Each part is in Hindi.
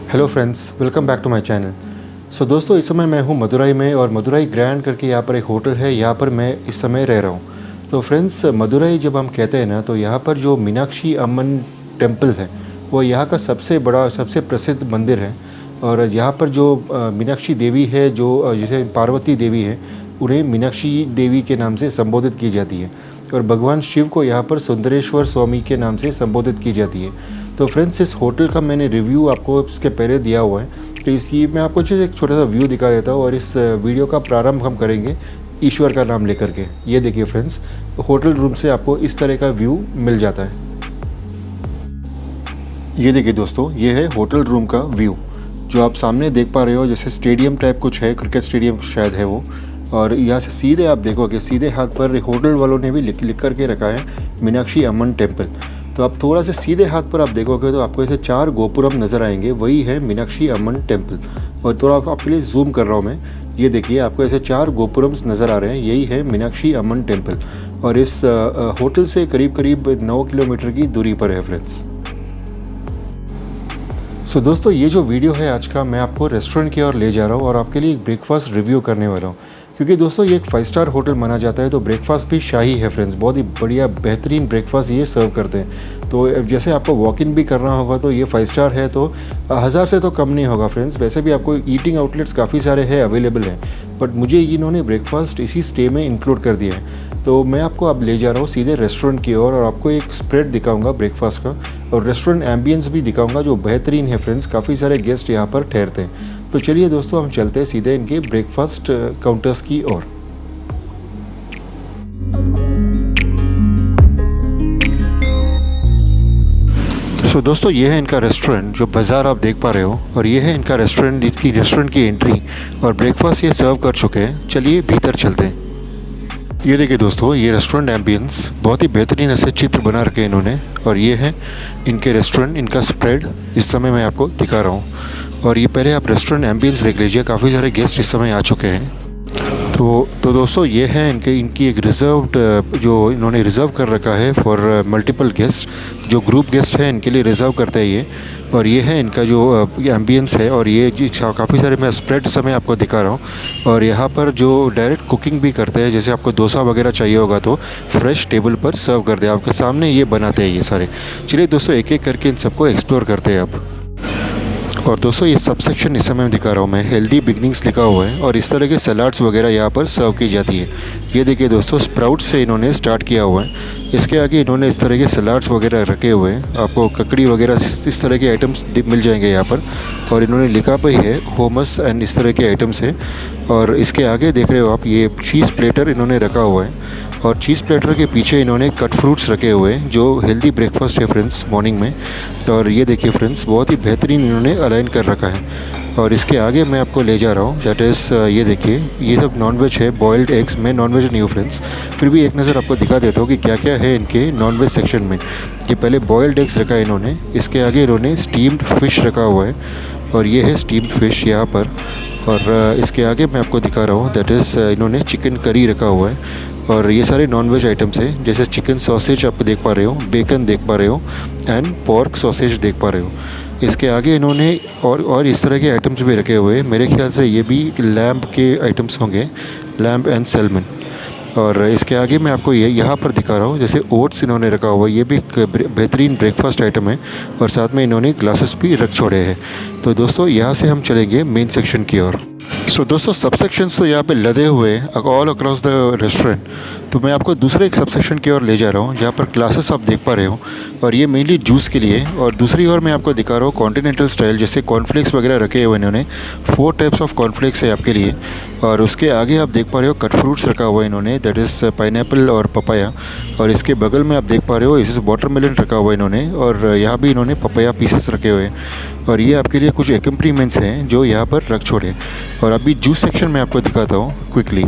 Hello friends, welcome back to my channel. So दोस्तों, इस समय मैं हूँ मदुरई में और मदुरई ग्रैंड करके यहाँ पर एक होटल है, यहाँ पर मैं इस समय रह रहा हूँ। तो फ्रेंड्स, मदुरई जब हम कहते हैं ना, तो यहाँ पर जो मीनाक्षी अम्मन टेम्पल है वो यहाँ का सबसे बड़ा, सबसे प्रसिद्ध मंदिर है। और यहाँ पर जो मीनाक्षी देवी है, जो जैसे पार्वती देवी है, उन्हें मीनाक्षी देवी के नाम से संबोधित की जाती है। और भगवान शिव को यहाँ पर सुंदरेश्वर स्वामी के नाम से संबोधित की जाती है। तो फ्रेंड्स, इस होटल का मैंने रिव्यू आपको इसके पहले दिया हुआ है, तो इसी मैं आपको जैसे एक छोटा सा व्यू दिखा देता हूँ। और इस वीडियो का प्रारंभ हम करेंगे ईश्वर का नाम लेकर के। ये देखिए फ्रेंड्स, होटल रूम से आपको इस तरह का व्यू मिल जाता है। ये देखिए दोस्तों, ये है होटल रूम का व्यू जो आप सामने देख पा रहे हो। जैसे स्टेडियम टाइप कुछ है, क्रिकेट स्टेडियम शायद है वो। और यहाँ से सीधे आप देखोगे, सीधे हाथ पर होटल वालों ने भी लिख करके रखा है मीनाक्षी अम्मन टेम्पल। तो आप थोड़ा सा सीधे हाथ पर आप देखोगे तो आपको ऐसे 4 गोपुरम नज़र आएंगे, वही है मीनाक्षी अम्मन टेम्पल। और थोड़ा आपके लिए जूम कर रहा हूँ मैं, ये देखिए आपको ऐसे 4 गोपुरम्स नज़र आ रहे हैं, यही है मीनाक्षी अम्मन टेम्पल। और इस होटल से करीब करीब 9 किलोमीटर की दूरी पर है फ्रेंड्स। सो दोस्तों, ये जो वीडियो है आज का, मैं आपको रेस्टोरेंट की ओर ले जा रहा हूँ और आपके लिए एक ब्रेकफास्ट रिव्यू करने वाला हूँ। क्योंकि दोस्तों, ये एक 5 स्टार होटल माना जाता है, तो ब्रेकफास्ट भी शाही है फ्रेंड्स। बहुत ही बढ़िया बेहतरीन ब्रेकफास्ट ये सर्व करते हैं। तो जैसे आपको वॉक इन भी करना होगा तो ये 5 स्टार है, तो 1000 से तो कम नहीं होगा फ्रेंड्स। वैसे भी आपको ईटिंग आउटलेट्स काफ़ी सारे हैं, अवेलेबल हैं, बट मुझे इन्होंने ब्रेकफास्ट इसी स्टे में इंक्लूड कर दिया है। तो मैं आपको अब ले जा रहा हूँ सीधे रेस्टोरेंट की ओर और आपको एक स्प्रेड दिखाऊंगा ब्रेकफास्ट का, और रेस्टोरेंट एम्बियंस भी दिखाऊंगा जो बेहतरीन है फ्रेंड्स। काफ़ी सारे गेस्ट यहाँ पर ठहरते हैं। तो चलिए दोस्तों, हम चलते हैं सीधे इनके ब्रेकफास्ट काउंटर्स की ओर। तो दोस्तों, ये है इनका रेस्टोरेंट जो बाज़ार आप देख पा रहे हो, और ये है इनका रेस्टोरेंट, इसकी रेस्टोरेंट की एंट्री। और ब्रेकफास्ट ये सर्व कर चुके हैं। चलिए भीतर चलते हैं। ये देखिए दोस्तों, ये रेस्टोरेंट एम्बियंस बहुत ही बेहतरीन ऐसे चित्र बना रखे हैं इन्होंने। और ये है इनके रेस्टोरेंट, इनका स्प्रेड इस समय मैं आपको दिखा रहा हूँ। और ये पहले आप रेस्टोरेंट एम्बियंस देख लीजिए, काफ़ी सारे गेस्ट इस समय आ चुके हैं। तो दोस्तों, ये है इनकी एक रिज़र्व्ड, जो इन्होंने रिज़र्व कर रखा है फॉर मल्टीपल गेस्ट। जो ग्रुप गेस्ट हैं इनके लिए रिज़र्व करते हैं ये। और ये है इनका जो एम्बियंस है, और ये काफ़ी सारे मैं स्प्रेड समय आपको दिखा रहा हूँ। और यहाँ पर जो डायरेक्ट कुकिंग भी करते हैं, जैसे आपको डोसा वगैरह चाहिए होगा तो फ्रेश टेबल पर सर्व कर दे, आपके सामने ये बनाते हैं ये सारे। चलिए दोस्तों, एक एक करके इन सबको एक्सप्लोर करते हैं अब। और दोस्तों, ये सब सेक्शन इस समय दिखा रहा हूँ मैं, हेल्दी बिगनिंग्स लिखा हुआ है, और इस तरह के सलाड्स वगैरह यहाँ पर सर्व की जाती है। ये देखिए दोस्तों, स्प्राउट से इन्होंने स्टार्ट किया हुआ है। इसके आगे इन्होंने इस तरह के सलाड्स वगैरह रखे हुए हैं। आपको ककड़ी वगैरह इस तरह के आइटम्स मिल जाएंगे यहाँ पर। और इन्होंने लिखा भी है होमस एंड इस तरह के आइटम्स है। और इसके आगे देख रहे हो आप, ये चीज़ प्लेटर इन्होंने रखा हुआ है। और चीज़ प्लेटर के पीछे इन्होंने कट फ्रूट्स रखे हुए हैं, जो हेल्दी ब्रेकफास्ट है फ्रेंड्स मॉर्निंग में। और ये देखिए फ्रेंड्स, बहुत ही बेहतरीन इन्होंने अलाइन कर रखा है। और इसके आगे मैं आपको ले जा रहा हूँ, दैट इज़ ये देखिए, ये सब नॉनवेज है, बॉइल्ड एग्स। मैं नॉनवेज नहीं हूँ फ्रेंड्स, फिर भी एक नज़र आपको दिखा देता हूँ कि क्या क्या है इनके नॉनवेज सेक्शन में। ये पहले बॉइल्ड एग्स रखा है इन्होंने, इसके आगे इन्होंने स्टीम्ड फ़िश रखा हुआ है, और ये है स्टीम्ड फ़िश यहाँ पर। और इसके आगे मैं आपको दिखा रहा हूँ, दैट इज़ इन्होंने चिकन करी रखा हुआ है। और ये सारे नॉनवेज आइटम्स हैं, जैसे चिकन सॉसेज आप देख पा रहे हो, बेकन देख पा रहे हो, एंड पोर्क सॉसेज देख पा रहे हो। इसके आगे इन्होंने और इस तरह के आइटम्स भी रखे हुए हैं। मेरे ख्याल से ये भी लैम्ब के आइटम्स होंगे, लैम्ब एंड सैल्मन। और इसके आगे मैं आपको ये यहाँ पर दिखा रहा हूँ, जैसे ओट्स इन्होंने रखा हुआ है, ये भी एक बेहतरीन ब्रेकफास्ट आइटम है। और साथ में इन्होंने ग्लासेस भी रख छोड़े हैं। तो दोस्तों, यहाँ से हम चलेंगे मेन सेक्शन की ओर। सो दोस्तों, सब सेक्शंस तो यहाँ पे लदे हुए हैं ऑल अक्रॉस द रेस्टोरेंट। तो मैं आपको दूसरे एक सब सेक्शन की ओर ले जा रहा हूँ, जहाँ पर ग्लासेस आप देख पा रहे हो, और ये मेनली जूस के लिए। और दूसरी ओर मैं आपको दिखा रहा हूँ कॉन्टिनेंटल स्टाइल, जैसे कॉर्नफ्लेक्स वगैरह रखे हुए इन्होंने। 4 टाइप्स ऑफ कॉर्नफ्लेक्स है आपके लिए। और उसके आगे आप देख पा रहे हो कट फ्रूट्स रखा हुआ है इन्होंने, दैट इज़ पाइनएप्पल और पपाया। और इसके बगल में आप देख पा रहे हो इसे वाटरमेलन रखा हुआ है इन्होंने, और यहाँ भी इन्होंने पपाया पीसेस रखे हुए हैं। और ये आपके लिए कुछ एक्म्प्लीमेंट्स हैं जो यहाँ पर रख छोड़े। और अभी जूस सेक्शन में आपको दिखाता हूँ क्विकली।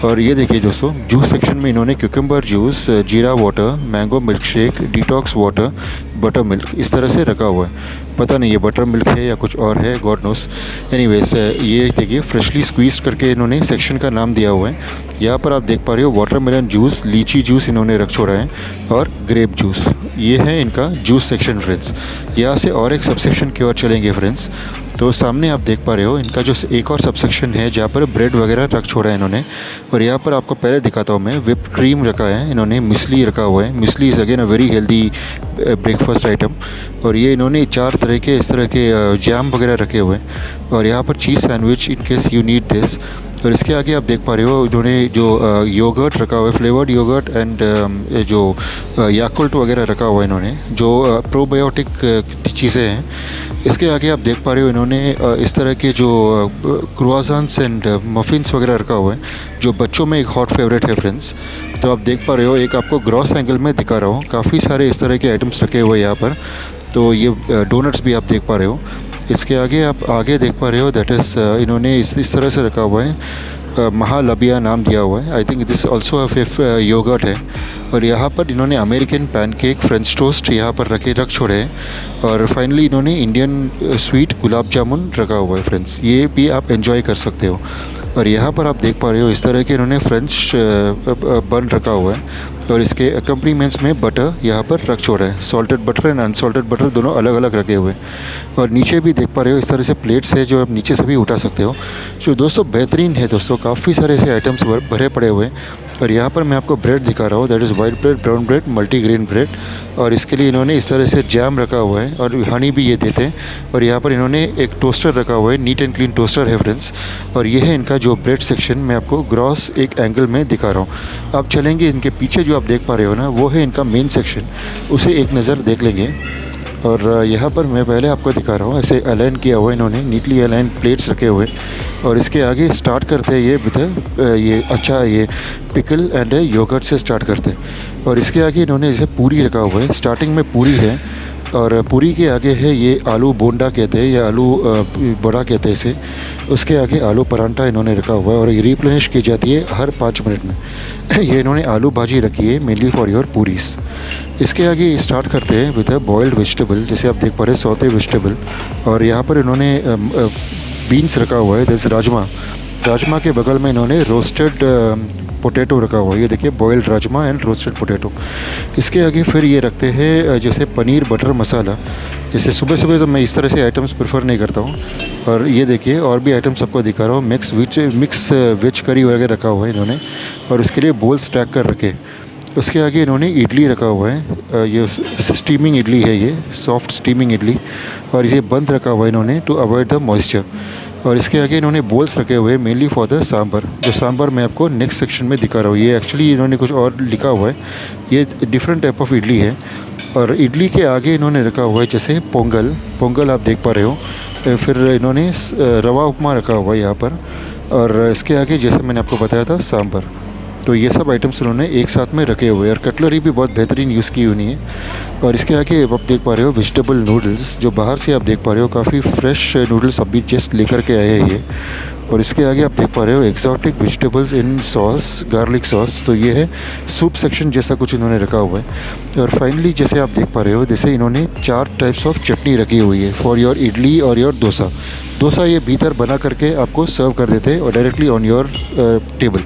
और ये देखिए दोस्तों, जूस सेक्शन में इन्होंने क्यूकम्बर जूस, जीरा water, mango milk shake, detox water, butter milk इस तरह से रखा हुआ है। पता नहीं ये बटर मिल्क है या कुछ और है, गॉड नोस। एनीवेज ये देखिए फ्रेशली स्क्वीज करके इन्होंने सेक्शन का नाम दिया हुआ है। यहाँ पर आप देख पा रहे हो वाटरमेलन जूस, लीची जूस इन्होंने रख छोड़ा है और ग्रेप जूस। ये है इनका जूस सेक्शन फ्रेंड्स। यहाँ से और एक सबसेक्शन की ओर चलेंगे फ्रेंड्स। तो सामने आप देख पा रहे हो इनका जो एक और सबसेक्शन है जहाँ पर ब्रेड वगैरह रख छोड़ा है इन्होंने। और यहाँ पर आपको पहले दिखाता हूँ मैं, विप्ड क्रीम रखा है इन्होंने, मिसली रखा हुआ है। Muesli is again a very healthy breakfast item. और ये इन्होंने 4 तरह के इस तरह के जैम वगैरह रखे हुए हैं। और यहाँ पर चीज़ sandwich in case you need this. और इसके आगे आप देख पा रहे हो इन्होंने जो योगर्ट रखा हुआ है, फ्लेवर्ड योगर्ट एंड जो याकुल्ट वगैरह रखा हुआ है इन्होंने, जो प्रोबायोटिक चीज़ें हैं। इसके आगे आप देख पा रहे हो इन्होंने इस तरह के जो क्रुआज़ान्स एंड मफ़िन्स वगैरह रखा हुआ है, जो बच्चों में एक हॉट फेवरेट है फ्रेंड्स। तो आप देख पा रहे हो, एक आपको ग्रॉस एंगल में दिखा रहा हूँ, काफ़ी सारे इस तरह के आइटम्स रखे हुए हैं यहाँ पर। तो ये डोनट्स भी आप देख पा रहे हो। इसके आगे आप आगे देख पा रहे हो, दैट इज़ इन्होंने इस तरह से रखा हुआ है, महालबिया नाम दिया हुआ है। I think this also a फिफ योगर्ट है। और यहाँ पर इन्होंने अमेरिकन पैनकेक, फ्रेंच टोस्ट यहाँ पर रख छोड़े हैं। और फाइनली इन्होंने इंडियन स्वीट गुलाब जामुन रखा हुआ है फ्रेंड्स, ये भी आप एंजॉय कर सकते हो। और यहाँ पर आप देख पा रहे हो इस तरह के इन्होंने फ्रेंच बन रखा हुआ है। और इसके अकम्पनीमेंट्स में बटर यहाँ पर रख छोड़ा है, salted butter and unsalted butter दोनों अलग अलग रखे हुए हैं। और नीचे भी देख पा रहे हो इस तरह से प्लेट्स है जो आप नीचे से भी उठा सकते हो। जो दोस्तों बेहतरीन है दोस्तों, काफ़ी सारे ऐसे आइटम्स भरे पड़े हुए हैं। और यहाँ पर मैं आपको ब्रेड दिखा रहा हूँ, that is white bread, brown bread, multigrain bread. और इसके लिए इन्होंने इस तरह से जैम रखा हुआ है और हनी भी ये देते हैं। और यहाँ पर इन्होंने एक टोस्टर रखा हुआ है, नीट एंड क्लीन टोस्टर है फ्रेंड्स। और ये है इनका जो ब्रेड सेक्शन, मैं आपको ग्रॉस एक एंगल में दिखा रहा हूँ। आप चलेंगे इनके पीछे जो आप देख पा रहे हो ना, वो है इनका मेन सेक्शन, उसे एक नज़र देख लेंगे। और यहाँ पर मैं पहले आपको दिखा रहा हूँ, ऐसे अलाइन किया हुआ है इन्होंने, नीटली अलाइन प्लेट्स रखे हुए। और इसके आगे स्टार्ट करते हैं ये विद ये पिकल एंड योगर्ट से स्टार्ट करते हैं। और इसके आगे इन्होंने इसे पूरी रखा हुआ है, स्टार्टिंग में पूरी है। और पूरी के आगे है ये आलू बोंडा कहते हैं या आलू बड़ा कहते हैं इसे। उसके आगे आलू परांठा इन्होंने रखा हुआ है और ये रिप्लेनिश की जाती है हर 5 मिनट में। ये इन्होंने आलू भाजी रखी है मेनली फॉर योर पूरीस। इसके आगे स्टार्ट करते हैं विद अ बॉयल्ड वेजिटेबल, जैसे आप देख पा रहे हैं सौते वेजिटेबल। और यहाँ पर इन्होंने बीन्स रखा हुआ है, जैसे राजमा के बगल में इन्होंने रोस्टेड पोटैटो रखा हुआ है, ये देखिए boiled rajma and roasted potato. इसके आगे फिर ये रखते हैं जैसे पनीर बटर मसाला। जैसे सुबह सुबह तो मैं इस तरह से आइटम्स प्रेफर नहीं करता हूँ। और ये देखिए और भी आइटम्स आपको दिखा रहा हूँ, मिक्स वेज करी वगैरह रखा हुआ है इन्होंने। और उसके लिए बोल स्टैक कर रखे। उसके आगे इन्होंने इडली रखा हुआ है, ये स्टीमिंग इडली है, ये सॉफ्ट स्टीमिंग इडली। और इसे बंद रखा हुआ है इन्होंने टू अवॉइड द मॉइस्चर। और इसके आगे इन्होंने बोल्स रखे हुए हैं मेनली फॉर द सांभर। जो सांभर मैं आपको नेक्स्ट सेक्शन में दिखा रहा हूँ, ये एक्चुअली इन्होंने कुछ और लिखा हुआ है, ये डिफरेंट टाइप ऑफ इडली है। और इडली के आगे इन्होंने रखा हुआ है जैसे पोंगल आप देख पा रहे हो। फिर इन्होंने रवा उपमा रखा हुआ है यहाँ पर। और इसके आगे जैसे मैंने आपको बताया था सांभर। तो ये सब आइटम्स उन्होंने एक साथ में रखे हुए हैं। और कटलरी भी बहुत बेहतरीन यूज़ की हुई है। और इसके आगे आप देख पा रहे हो वेजिटेबल नूडल्स, जो बाहर से आप देख पा रहे हो काफ़ी फ्रेश नूडल्स अभी जस्ट लेकर के आए हैं ये। और इसके आगे आप देख पा रहे हो एक्जॉटिक वेजिटेबल्स इन सॉस, गार्लिक सॉस। तो ये है सूप सेक्शन जैसा कुछ इन्होंने रखा हुआ है। और फाइनली जैसे आप देख पा रहे हो, जैसे इन्होंने 4 टाइप्स ऑफ चटनी रखी हुई है फॉर योर इडली और योर डोसा ये भीतर बना करके आपको सर्व कर देते हैं और डायरेक्टली ऑन योर टेबल।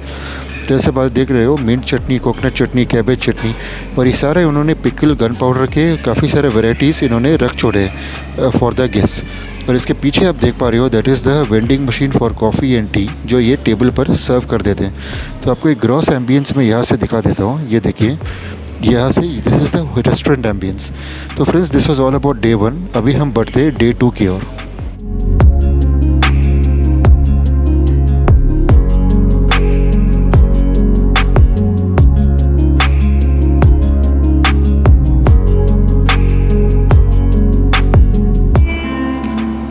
जैसे बात देख रहे हो, मिंट चटनी, कोकोनट चटनी, कैबेज चटनी। और ये सारे उन्होंने पिकल, गन पाउडर के काफ़ी सारे वेराइटीज़ इन्होंने रख छोड़े हैं फॉर द गेस्ट। और इसके पीछे आप देख पा रहे हो, that is the vending machine for coffee and T, जो ये टेबल पर सर्व कर देते हैं। तो आपको एक ग्रॉस एम्बियंस में यहाँ से दिखा देता हूँ, ये देखिए यहाँ से, this is the restaurant ambience. तो friends, this was all about day 1। अभी हम बढ़ते हैं डे 2 की ओर।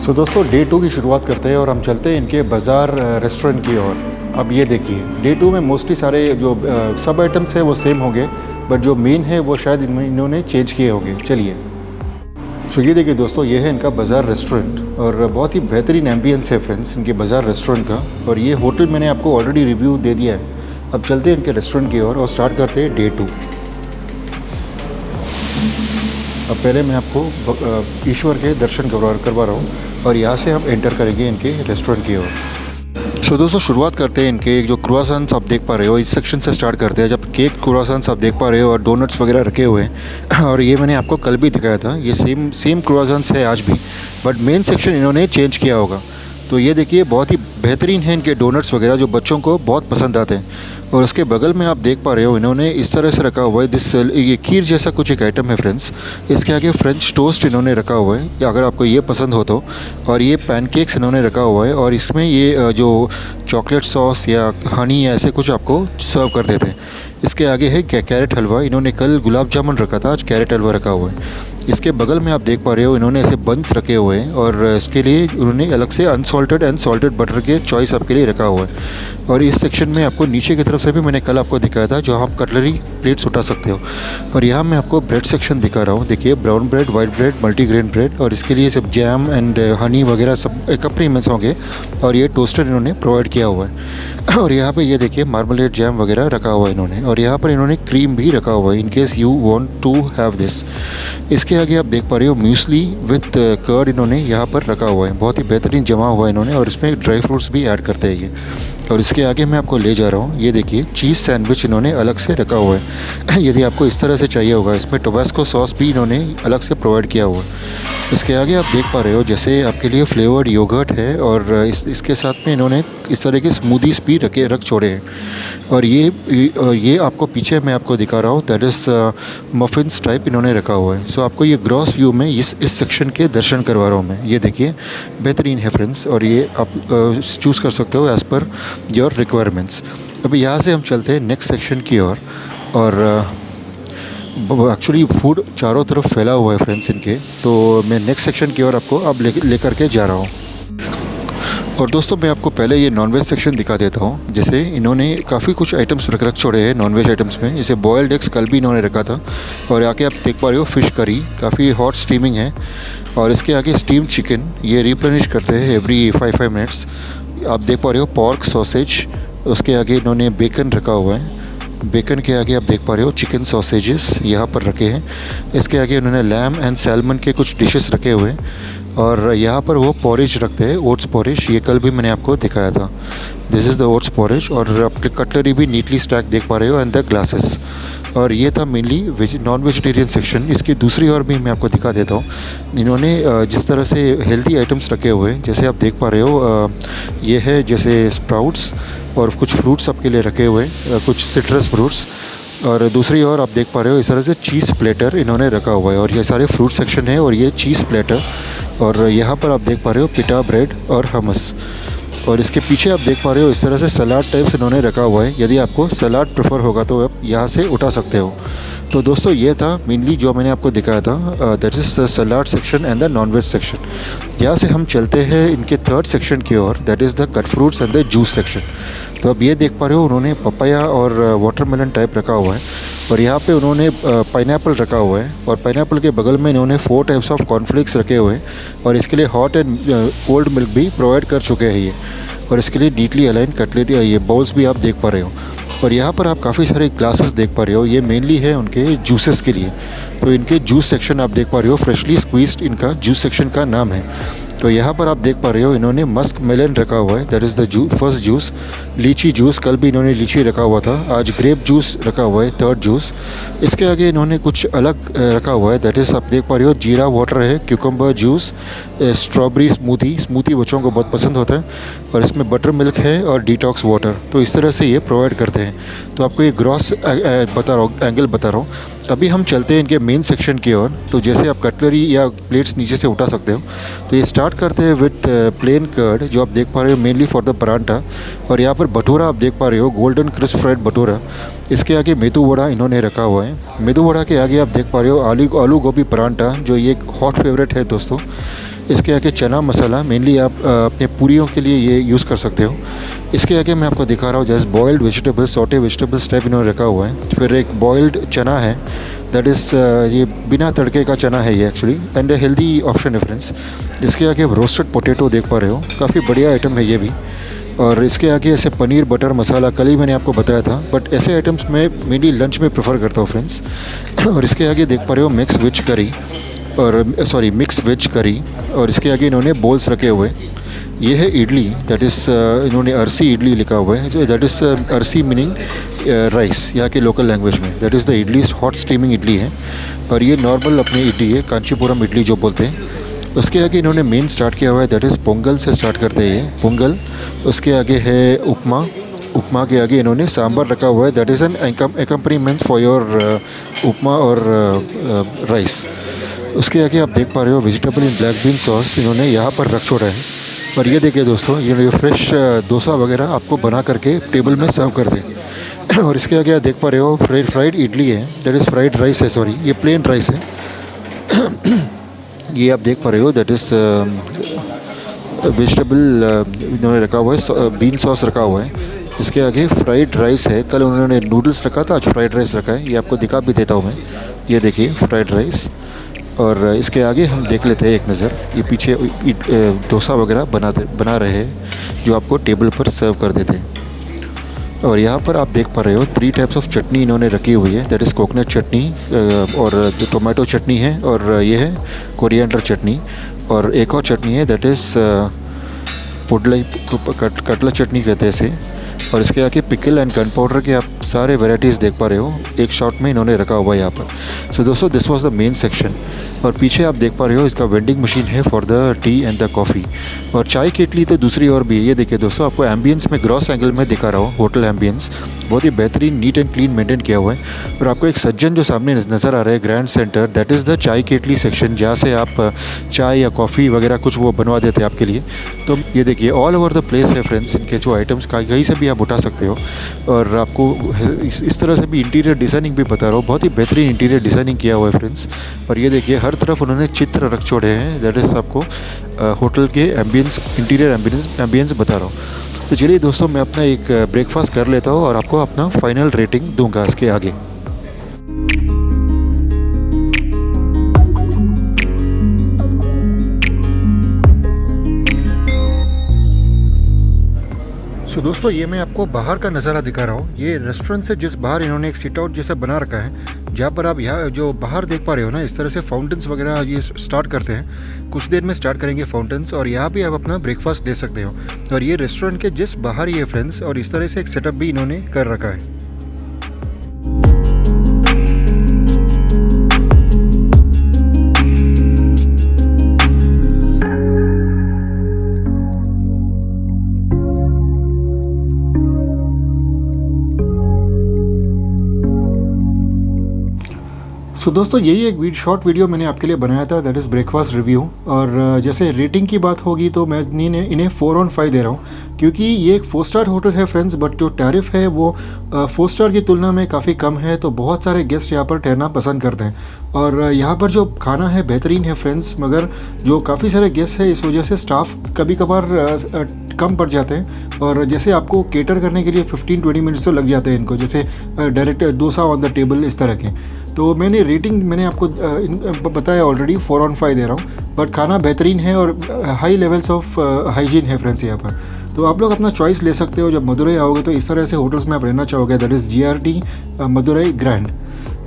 तो दोस्तों डे 2 की शुरुआत करते हैं और हम चलते हैं इनके बाज़ार रेस्टोरेंट की ओर। अब ये देखिए, डे 2 में मोस्टली सारे जो सब आइटम्स है वो सेम होंगे, बट जो मेन है वो शायद इन्होंने चेंज किए होंगे। चलिए, तो ये देखिए दोस्तों, ये है इनका बाज़ार रेस्टोरेंट और बहुत ही बेहतरीन एम्बियंस है फ्रेंड्स इनके बाज़ार रेस्टोरेंट का। और ये होटल मैंने आपको ऑलरेडी रिव्यू दे दिया है। अब चलते हैं इनके रेस्टोरेंट की ओर और स्टार्ट करते हैं डे 2। अब पहले मैं आपको ईश्वर के दर्शन करवा रहा हूँ और यहाँ से हम एंटर करेंगे इनके रेस्टोरेंट की ओर। सो दोस्तों शुरुआत करते हैं इनके जो क्रुआसन्स आप देख पा रहे हो, इस सेक्शन से स्टार्ट करते हैं। जब केक क्रुआसन्स आप देख पा रहे हो और डोनट्स वगैरह रखे हुए हैं और ये मैंने आपको कल भी दिखाया था, ये सेम क्रुआसन्स है आज भी, बट मेन सेक्शन इन्होंने चेंज किया होगा। तो ये देखिए बहुत ही बेहतरीन है इनके डोनट्स वगैरह जो बच्चों को बहुत पसंद आते हैं। और उसके बगल में आप देख पा रहे हो इन्होंने इस तरह से रखा हुआ है, ये खीर जैसा कुछ एक आइटम है फ्रेंड्स। इसके आगे फ्रेंच टोस्ट इन्होंने रखा हुआ है, या अगर आपको ये पसंद हो तो। और ये पैनकेक्स इन्होंने रखा हुआ है और इसमें ये जो चॉकलेट सॉस या हनी या ऐसे कुछ आपको सर्व कर देते हैं। इसके आगे है कैरेट हलवा, इन्होंने कल गुलाब जामुन रखा था, आज कैरेट हलवा रखा हुआ है। इसके बगल में आप देख पा रहे हो इन्होंने ऐसे बंस रखे हुए हैं और इसके लिए उन्होंने अलग से अनसॉल्टेड एंड सॉल्टेड बटर के चॉइस आपके लिए रखा हुआ है। और इस सेक्शन में आपको नीचे की तरफ से भी मैंने कल आपको दिखाया था, जो आप कटलरी प्लेट्स उठा सकते हो। और यहाँ मैं आपको ब्रेड सेक्शन दिखा रहा हूँ। देखिए brown bread, white bread, multigrain bread, और इसके लिए सब जैम एंड हनी वगैरह सब अकम्पनीमेंट्स होंगे। और ये टोस्टर इन्होंने प्रोवाइड किया हुआ है। और यहाँ पे ये देखिए मार्मलेट जैम वगैरह रखा हुआ है इन्होंने, और यहाँ पर इन्होंने क्रीम भी रखा हुआ है in case you want to have this. इसके आगे आप देख पा रहे हो म्यूसली विथ कर्ड इन्होंने यहाँ पर रखा हुआ है, बहुत ही बेहतरीन जमा हुआ है इन्होंने, और इसमें ड्राई फ्रूट्स भी ऐड करते हैं ये। और इसके आगे मैं आपको ले जा रहा हूँ, ये देखिए चीज़ सैंडविच इन्होंने अलग से रखा हुआ है। यदि आपको इस तरह से चाहिए होगा, इसमें टोबास्को सॉस भी इन्होंने अलग से प्रोवाइड किया हुआ है। इसके आगे आप देख पा रहे हो जैसे आपके लिए फ्लेवर्ड योगर्ट है, और इसके साथ में इन्होंने इस तरह के स्मूदीज़ भी रख छोड़े हैं। और ये आपको पीछे मैं आपको दिखा रहा हूँ, दैट इज़ मफिन्स टाइप इन्होंने रखा हुआ है। सो आपको ये ग्रॉस व्यू में इस सेक्शन के दर्शन करवा रहा हूँ मैं। ये देखिए बेहतरीन है फ्रेंड्स, और ये आप चूज़ कर सकते हो एज़ पर योर रिक्वायरमेंट्स। अभी यहाँ से हम चलते हैं नेक्स्ट सेक्शन की ओर, और एक्चुअली फूड चारों तरफ फैला हुआ है फ्रेंड्स इनके, तो मैं नेक्स्ट सेक्शन की ओर आपको अब लेकर के जा रहा हूँ। और दोस्तों मैं आपको पहले ये नॉनवेज सेक्शन दिखा देता हूँ। जैसे इन्होंने काफ़ी कुछ आइटम्स रख छोड़े हैं नॉनवेज आइटम्स में, जैसे बॉयल्ड एग्स कल भी इन्होंने रखा था, और आके आप देख पा रहे हो फ़िश करी काफ़ी हॉट स्टीमिंग है। और इसके आगे स्टीम चिकन ये रिप्लेनिश करते हैं एवरी 5 मिनट्स। आप देख पा रहे हो पॉर्क सॉसेज, उसके आगे इन्होंने बेकन रखा हुआ है, बेकन के आगे आप देख पा रहे हो चिकन सॉसेजेस यहाँ पर रखे हैं। इसके आगे उन्होंने लैम एंड सैल्मन के कुछ डिशेस रखे हुए हैं, और यहाँ पर वो पॉरेज रखते हैं, ओट्स पॉरेज, ये कल भी मैंने आपको दिखाया था। This is the oats porridge, और आप कटलरी भी नीटली स्टैक देख पा रहे हो, एंड द ग्लासेस। और ये था मेनली नॉन वेजिटेरियन सेक्शन। इसकी दूसरी ओर भी मैं आपको दिखा देता हूँ। इन्होंने जिस तरह से हेल्दी आइटम्स रखे हुए हैं, जैसे आप देख पा रहे हो ये है जैसे स्प्राउट्स, और कुछ फ्रूट्स आपके लिए रखे हुए हैं, कुछ सिट्रस फ्रूट्स। और दूसरी ओर आप देख पा रहे हो इस तरह से चीज़ प्लेटर इन्होंने रखा हुआ है, और ये सारे फ्रूट सेक्शन है, और ये चीज़ प्लेटर। और यहाँ पर आप देख पा रहे हो पिटा ब्रेड और हमस। और इसके पीछे आप देख पा रहे हो इस तरह से सलाद टाइप्स इन्होंने रखा हुआ है। यदि आपको सलाद प्रेफर होगा तो आप यहाँ से उठा सकते हो। तो दोस्तों ये था मेनली जो मैंने आपको दिखाया था, that is salad section and the non veg section. यहाँ से हम चलते हैं इनके थर्ड सेक्शन की ओर, that is the cut fruits and the juice section. तो अब ये देख पा रहे हो उन्होंने पपाया और वाटरमेलन टाइप रखा हुआ है, और यहाँ पे उन्होंने पाइनएप्पल रखा हुआ है, और पाइनएप्पल के बगल में इन्होंने 4 टाइप्स ऑफ कॉर्नफ्लेक्स रखे हुए हैं, और इसके लिए हॉट एंड कोल्ड मिल्क भी प्रोवाइड कर चुके हैं ये। और इसके लिए नीटली अलाइन कटलरी ये बाउल्स भी आप देख पा रहे हो। और यहाँ पर आप काफ़ी सारे ग्लासेस देख पा रहे हो, ये मेनली है उनके जूसेस के लिए। तो इनके जूस सेक्शन आप देख पा रहे हो, फ्रेशली स्क्वीज्ड इनका जूस सेक्शन का नाम है। तो यहाँ पर आप देख पा रहे हो इन्होंने मस्क मेलन रखा हुआ है, that is the first juice. लीची जूस, कल भी इन्होंने लीची रखा हुआ था, आज ग्रेप जूस रखा हुआ है, थर्ड जूस। इसके आगे इन्होंने कुछ अलग रखा हुआ है, दैट इज़ आप देख पा रहे हो जीरा वाटर है, क्यूकम्बर जूस, स्ट्रॉबेरी स्मूथी बच्चों को बहुत पसंद होता है, और इसमें बटर मिल्क है और डिटॉक्स वाटर। तो इस तरह से ये प्रोवाइड करते हैं। तो आपको ये ग्रॉस एंगल बता रहा हूँ। अभी हम चलते हैं इनके मेन सेक्शन की ओर। तो जैसे आप कटलरी या प्लेट्स नीचे से उठा सकते हो, तो ये स्टार्ट करते हैं विथ प्लेन कर्ड जो आप देख पा रहे हो मेनली फॉर द परांठा। और यहाँ पर भटूरा आप देख पा रहे हो, गोल्डन क्रिस्प फ्राइड भटूरा। इसके आगे मेदू वड़ा इन्होंने रखा हुआ है। मेदू वड़ा के आगे आप देख पा रहे हो आलू गोभी परांठा, जो ये एक हॉट फेवरेट है दोस्तों। इसके आगे चना मसाला, मेनली आप अपने पूरियों के लिए ये यूज़ कर सकते हो। इसके आगे मैं आपको दिखा रहा हूँ जैसे boiled vegetables, saute vegetables type इन्होंने रखा हुआ है। फिर एक बॉयल्ड चना है, दैट इज़ ये बिना तड़के का चना है ये actually, and a healthy option है फ्रेंड्स। इसके आगे रोस्टेड पोटैटो देख पा रहे हो, काफ़ी बढ़िया आइटम है ये भी। और इसके आगे ऐसे पनीर बटर मसाला कल ही मैंने आपको बताया था, बट ऐसे आइटम्स मैं मेनली लंच में प्रेफर करता हूँ फ्रेंड्स। और इसके आगे देख पा रहे हो मिक्स वेज करी, और सॉरी मिक्स वेज करी, और इसके आगे इन्होंने बोल्स रखे हुए। ये है इडली, दैट इज़ इन्होंने अरसी इडली लिखा हुआ है, जो दैट इज़ अरसी मीनिंग राइस यहाँ के लोकल लैंग्वेज में। That is the idli, hot steaming idli है। और ये नॉर्मल अपनी इडली है, कांचीपुरम इडली जो बोलते हैं। उसके आगे इन्होंने मेन स्टार्ट किया हुआ है, दैट इज़ पोंगल से स्टार्ट करते हैं ये पोंगल। उसके आगे है उपमा, उपमा के आगे इन्होंने सांभर रखा हुआ है, that is an accompaniment for your upma और राइस। उसके आगे आप देख पा रहे हो vegetable in black bean sauce इन्होंने यहाँ पर रख छोड़ा है। और ये देखिए दोस्तों, ये फ्रेश डोसा वगैरह आपको बना करके टेबल में सर्व कर दे। और इसके आगे आप देख पा रहे हो फ्राइड इडली है, दैट इज़ फ्राइड राइस है, सॉरी ये प्लेन राइस है। ये आप देख पा रहे हो दैट इज़ वेजिटेबल इन्होंने रखा हुआ है, बीन सॉस रखा हुआ है। इसके आगे फ्राइड राइस है, कल उन्होंने नूडल्स रखा था, आज फ्राइड राइस रखा है। ये आपको दिखा भी देता हूँ मैं, ये देखिए फ्राइड राइस। और इसके आगे हम देख लेते हैं एक नज़र, ये पीछे डोसा वगैरह बना रहे हैं जो आपको टेबल पर सर्व कर देते हैं। और यहाँ पर आप देख पा रहे हो 3 टाइप्स ऑफ चटनी इन्होंने रखी हुई है, दैट इज़ कोकोनट चटनी और टोमेटो चटनी है, और ये है कोरिएंडर चटनी। और एक और चटनी है दैट इज़ पुडलाई कटला चटनी कहते हैं इसे। और इसके आगे पिकल एंड गन पाउडर के आप सारे वेराइटीज़ देख पा रहे हो, एक शॉट में इन्होंने रखा हुआ है यहाँ पर। सो दोस्तों this was the main section. और पीछे आप देख पा रहे हो इसका वेंडिंग मशीन है for the T and the coffee. और चाय केटली तो दूसरी और भी है, ये देखिए दोस्तों, आपको एम्बियंस में ग्रॉस एंगल में दिखा रहा हूँ, होटल एम्बियंस बहुत ही बेहतरीन नीट एंड क्लीन मेंटेन किया हुआ है। और आपको एक सज्जन जो सामने नज़र आ रहा है grand centre, that is the चाय केटली सेक्शन, जहाँ से आप चाय या कॉफ़ी वगैरह कुछ वो बनवा देते हैं आपके लिए। तो ये देखिए ऑल ओवर द प्लेस है फ्रेंड्स, इनके जो आइटम्स कहीं से भी आप उठा सकते हो। और आपको इस तरह से भी इंटीरियर डिज़ाइनिंग भी बता रहा हूँ, बहुत ही बेहतरीन इंटीरियर डिज़ाइनिंग किया हुआ है फ्रेंड्स। और ये देखिए हर तरफ उन्होंने चित्र रख छोड़े हैं, दैट इज़ आपको होटल के एम्बियंस, इंटीरियर एम्बियंस बता रहा हूँ। तो चलिए दोस्तों, मैं अपना एक ब्रेकफास्ट कर लेता हूँ और आपको अपना फाइनल रेटिंग दूंगा इसके आगे। तो दोस्तों ये मैं आपको बाहर का नज़ारा दिखा रहा हूँ। ये रेस्टोरेंट से जिस बाहर इन्होंने एक सिट आउट जैसा बना रखा है, जहाँ पर आप यहाँ जो बाहर देख पा रहे हो ना, इस तरह से फाउंटेन्स वगैरह ये स्टार्ट करते हैं, कुछ देर में स्टार्ट करेंगे फाउंटेन्स। और यहाँ भी आप अपना ब्रेकफास्ट ले सकते हो। और ये रेस्टोरेंट के जिस बाहर ही है फ्रेंड्स, और इस तरह से एक सेटअप भी इन्होंने कर रखा है। सो दोस्तों यही एक शॉर्ट वीडियो मैंने आपके लिए बनाया था, दैट इज़ ब्रेकफास्ट रिव्यू। और जैसे रेटिंग की बात होगी तो मैं इन्हें 4/5 दे रहा हूँ, क्योंकि ये एक 4 स्टार होटल है फ्रेंड्स, बट जो टैरिफ है वो 4 स्टार की तुलना में काफ़ी कम है। तो बहुत सारे गेस्ट यहाँ पर ठहरना पसंद करते हैं। और यहाँ पर जो खाना है बेहतरीन है फ्रेंड्स, मगर जो काफ़ी सारे गेस्ट है इस वजह से स्टाफ कभी कभार कम पड़ जाते हैं। और जैसे आपको केटर करने के लिए 15-20 मिनट्स तो लग जाते हैं इनको, जैसे direct dosa on the table इस तरह के। तो मैंने आपको बताया ऑलरेडी, 4/5 दे रहा हूँ। बट खाना बेहतरीन है और हाई लेवल्स ऑफ हाइजीन है फ्रेंड्स यहाँ पर। तो आप लोग अपना चॉइस ले सकते हो। जब मदुरई आओगे तो इस तरह से होटल्स में आप रहना चाहोगे, that is GRT Madurai grand.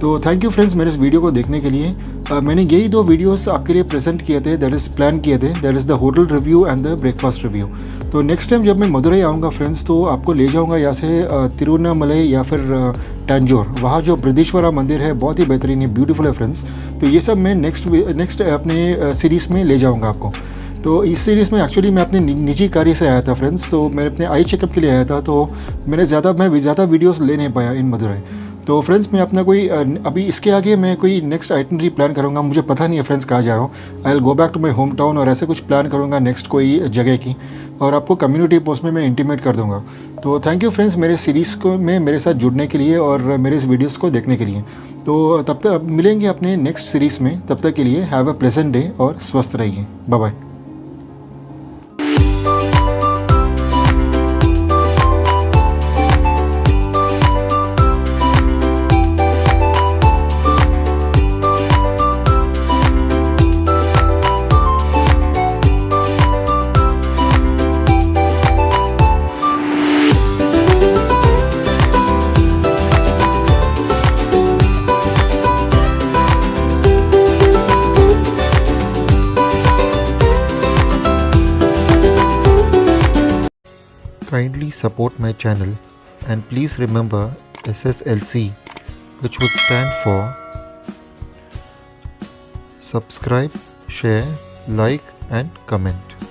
तो थैंक यू फ्रेंड्स मेरे इस वीडियो को देखने के लिए। मैंने यही 2 वीडियोस आपके लिए प्रेजेंट किए थे, दैट इज़ प्लान किए थे, that is the hotel review and the breakfast review. तो नेक्स्ट टाइम जब मैं मदुरई आऊँगा फ्रेंड्स, तो आपको ले जाऊँगा यहाँ से तिरुवन्नामलई या फिर टैंजोर। वहाँ जो बृहदीश्वरा मंदिर है बहुत ही बेहतरीन है, ब्यूटीफुल है फ्रेंड्स। तो ये सब मैं नेक्स्ट अपने सीरीज़ में ले जाऊँगा आपको। तो इस सीरीज़ में एक्चुअली मैं अपने निजी कार्य से आया था फ्रेंड्स, तो मैं अपने आई चेकअप के लिए आया था। तो मैं ज़्यादा वीडियोस ले नहीं पाया इन मदुरई। तो फ्रेंड्स मैं अपना कोई अभी इसके आगे मैं कोई नेक्स्ट आइटनरी प्लान करूँगा, मुझे पता नहीं है फ्रेंड्स कहाँ जा रहा हूँ। I will go back to my home town और ऐसे कुछ प्लान करूँगा नेक्स्ट कोई जगह की, और आपको कम्युनिटी पोस्ट में मैं इंटीमेट कर दूँगा। तो थैंक यू फ्रेंड्स मेरे सीरीज़ को में मेरे साथ जुड़ने के लिए और मेरे इस वीडियोज़ को देखने के लिए। तो तब तक मिलेंगे अपने नेक्स्ट सीरीज़ में, तब तक के लिए हैव अ प्लेजेंट डे और स्वस्थ रहिए। Bye bye. Kindly support my channel and please remember SSLC, which would stand for subscribe, share, like and comment.